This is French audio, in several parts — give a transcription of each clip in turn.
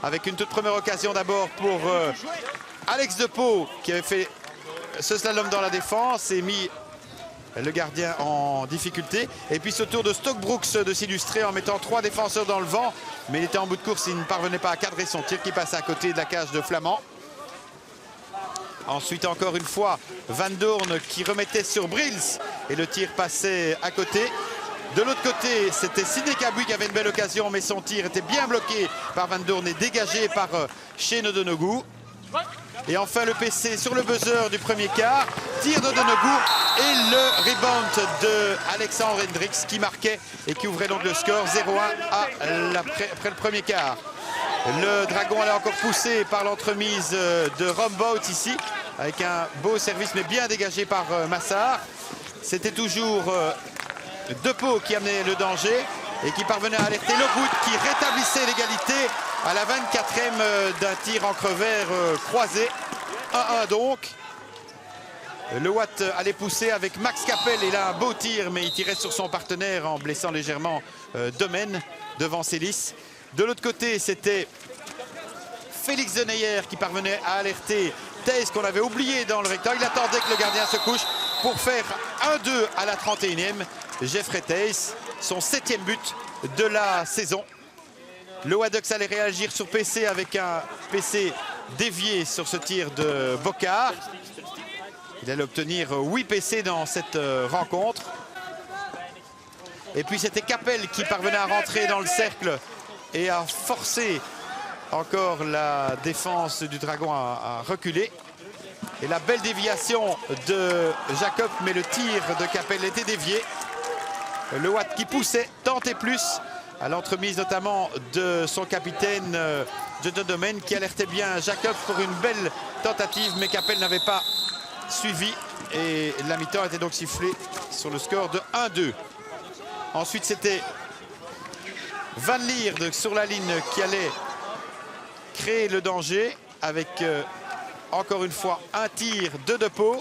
avec une toute première occasion d'abord pour Alex Depeau qui avait fait ce slalom dans la défense et mis le gardien en difficulté. Et puis ce tour de Stockbrooks de s'illustrer en mettant 3 défenseurs dans le vent. Mais il était en bout de course, il ne parvenait pas à cadrer son tir qui passait à côté de la cage de Flamand. Ensuite, encore une fois, Van Doorn qui remettait sur Brils et le tir passait à côté. De l'autre côté, c'était Sidney Cabouy qui avait une belle occasion, mais son tir était bien bloqué par Van Doorn et dégagé par Shane O'Donoghue. Et enfin, le PC sur le buzzer du premier quart, tir d'O'Donoghue et le rebound de Alexandre Hendricks qui marquait et qui ouvrait donc le score 0-1 après le premier quart. Le Dragon allait encore poussé par l'entremise de Rombout ici, avec un beau service mais bien dégagé par Massard. C'était toujours Depeau qui amenait le danger et qui parvenait à alerter Lockwood qui rétablissait l'égalité à la 24e d'un tir en crevert croisé. 1-1 donc. Le Watt allait pousser avec Max Capel et là un beau tir mais il tirait sur son partenaire en blessant légèrement Domen devant Célis. De l'autre côté, c'était Félix Deneyer qui parvenait à alerter Theys qu'on avait oublié dans le rectangle. Il attendait que le gardien se couche pour faire 1-2 à la 31e. Jeffrey Theys, son 7e but de la saison. Le Wadux allait réagir sur PC avec un PC dévié sur ce tir de Bocard. Il allait obtenir 8 PC dans cette rencontre. Et puis c'était Capel qui parvenait à rentrer dans le cercle et à forcer encore la défense du Dragon à reculer. Et la belle déviation de Jacob, mais le tir de Capel était dévié. Le Watt qui poussait, tentait plus, à l'entremise notamment de son capitaine John Domen qui alertait bien Jacob pour une belle tentative, mais Capel n'avait pas suivi. Et la mi-temps était donc sifflée sur le score de 1-2. Ensuite, c'était Van Lierde sur la ligne qui allait créer le danger avec encore une fois un tir de Depeau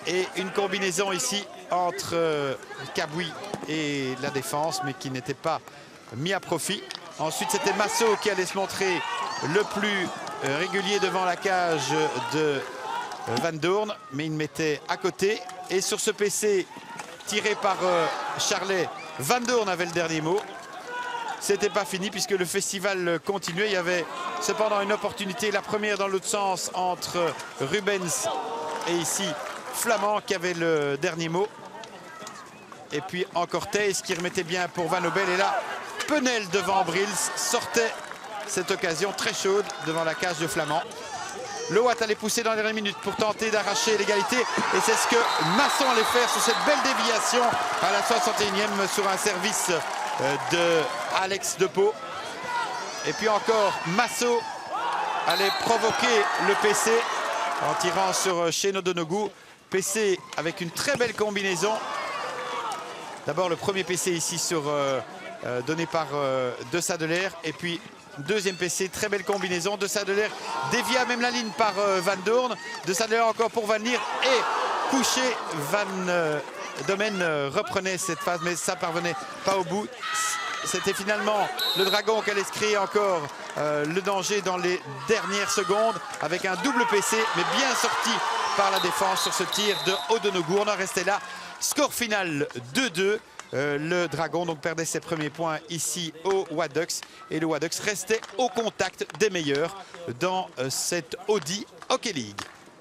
et une combinaison ici entre Cabouy et la défense mais qui n'était pas mis à profit. Ensuite c'était Massot qui allait se montrer le plus régulier devant la cage de Van Doorn mais il mettait à côté. Et sur ce PC tiré par Charlet, Van Doorn avait le dernier mot. C'était pas fini puisque le festival continuait. Il y avait cependant une opportunité, la première dans l'autre sens entre Rubens et ici Flamand qui avait le dernier mot. Et puis encore Theys qui remettait bien pour Van Obel. Et là, Penel devant Brils sortait cette occasion très chaude devant la cage de Flamand. Le Watt allait pousser dans les dernières minutes pour tenter d'arracher l'égalité. Et c'est ce que Masson allait faire sur cette belle déviation à la 61e sur un service de Alex Depeau. Et puis encore Massot allait provoquer le PC en tirant sur Shane O'Donoghue. PC avec une très belle combinaison. D'abord le premier PC ici sur donné par De Sadelaer. Et puis deuxième PC, très belle combinaison. De Sadelaer dévié à même la ligne par Van Doorn. De Sadelaer encore pour Van Lierde et couché. Van Domen reprenait cette phase mais ça parvenait pas au bout. C'était finalement le Dragon qui allait se créer encore le danger dans les dernières secondes avec un double PC mais bien sorti par la défense sur ce tir de O'Donoghue. On en restait là. Score final 2-2. Le Dragon donc perdait ses premiers points ici au Wadux et le Wadux restait au contact des meilleurs dans cette Audi Hockey League.